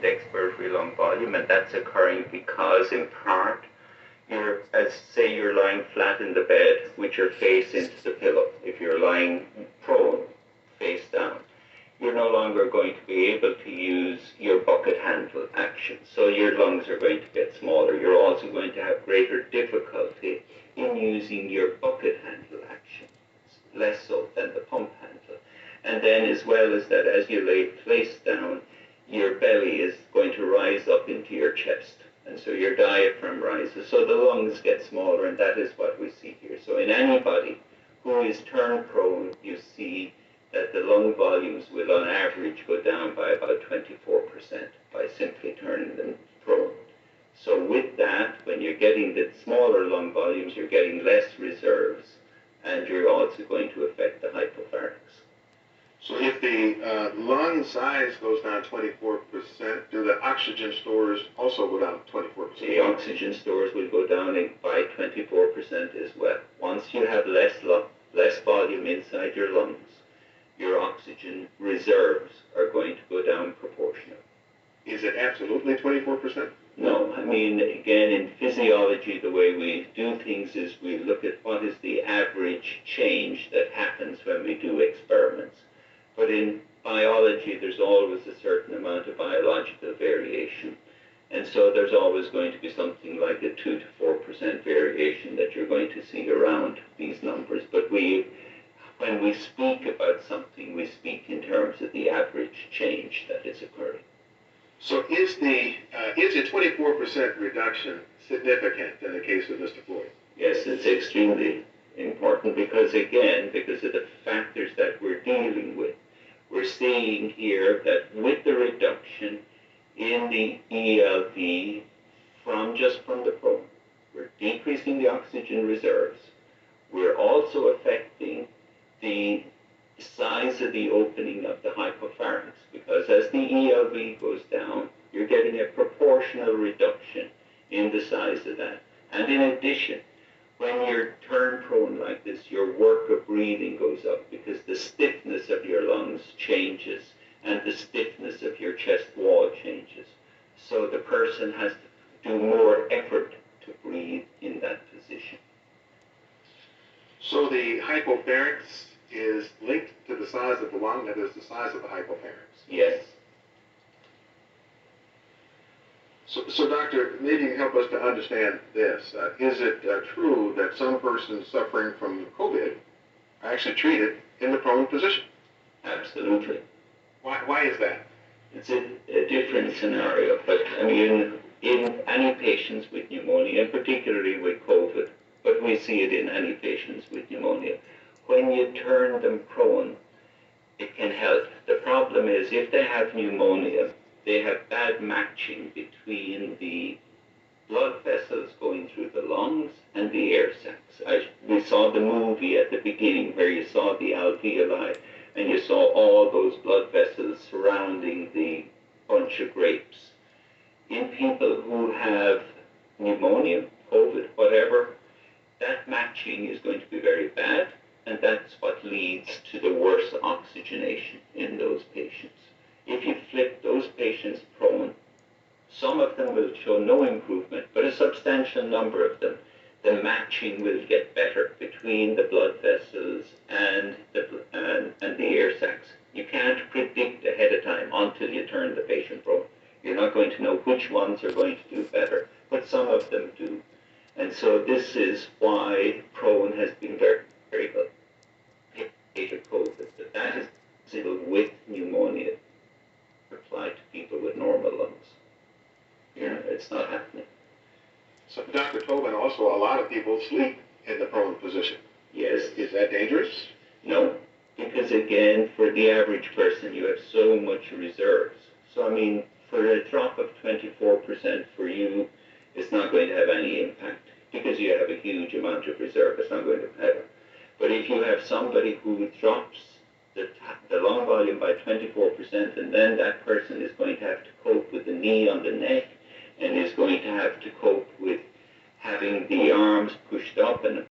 expiratory lung volume, and that's occurring because, in part, you're lying flat in the bed with your face into the pillow. If you're lying prone, face down, you're no longer going to be able to use your bucket handle action. So your lungs are going to get smaller. You're also going to have greater difficulty in using your bucket handle action, less so than the pump handle. And then, as well as that, as you lay face down, your belly is going to rise up into your chest. And so your diaphragm rises. So the lungs get smaller, and that is what we see here. So in anybody who is turned prone, you see that the lung volumes will on average go down by about 24% by simply turning them prone. So with that, when you're getting the smaller lung volumes, you're getting less reserves, and you're also going to affect the hypopharynx. So if the lung size goes down 24%, do the oxygen stores also go down 24%? The oxygen stores will go down by 24% as well. Once you have less volume inside your lungs, your oxygen reserves are going to go down proportionally. Is it absolutely 24%? No, I mean, again, in physiology, the way we do things is we look at what is the average change that happens when we do experiments. But in biology, there's always a certain amount of biological variation. And so there's always going to be something like a 2 to 4% variation that you're going to see around these numbers. But when we speak about something, we speak in terms of the average change that is occurring. So is a 24% reduction significant in the case of Mr. Floyd? Yes, it's extremely important because of the factors that we're dealing with. We're seeing here that with the reduction in the ELV from the prone, we're decreasing the oxygen reserves. We're also affecting the size of the opening of the hypopharynx, because as the ELV goes down, you're getting a proportional reduction in the size of that. And in addition, when you're turned prone like this, your work of breathing goes up because the stiffness of your lungs changes and the stiffness of your chest wall changes. So the person has to do more effort to breathe in that position. So the hypopharynx is linked to the size of the lung, that is the size of the hypopharynx? Yes. So doctor, maybe you can help us to understand this. Is it true that some persons suffering from COVID are actually treated in the prone position? Absolutely. Why is that? It's a different scenario, but I mean, in any patients with pneumonia, and particularly with COVID, but we see it in any patients with pneumonia, when you turn them prone, it can help. The problem is if they have pneumonia, they have bad matching between the blood vessels going through the lungs and the air sacs. We saw the movie at the beginning where you saw the alveoli and you saw all those blood vessels surrounding the bunch of grapes. In people who have pneumonia, COVID, whatever, that matching is going to be very bad, and that's what leads to the worse oxygenation in those patients. If you flip those patients prone, some of them will show no improvement, but a substantial number of them, the matching will get better between the blood vessels and the air sacs. You can't predict ahead of time until you turn the patient prone. You're not going to know which ones are going to do better, but some of them do. And so this is why prone has been very, very good. COVID, but that is still with pneumonia applied to people with normal lungs. It's not happening. So Dr. Tobin, also a lot of people sleep in the prone position. Yes. Is that dangerous? No, because again, for the average person, you have so much reserves. So I mean, for a drop of 24% for you, it's not going to have any impact because you have a huge amount of reserve. It's not going to matter. But if you have somebody who drops the lung volume by 24%, and then that person is going to have to cope with the knee on the neck, and is going to have to cope with having the arms pushed up and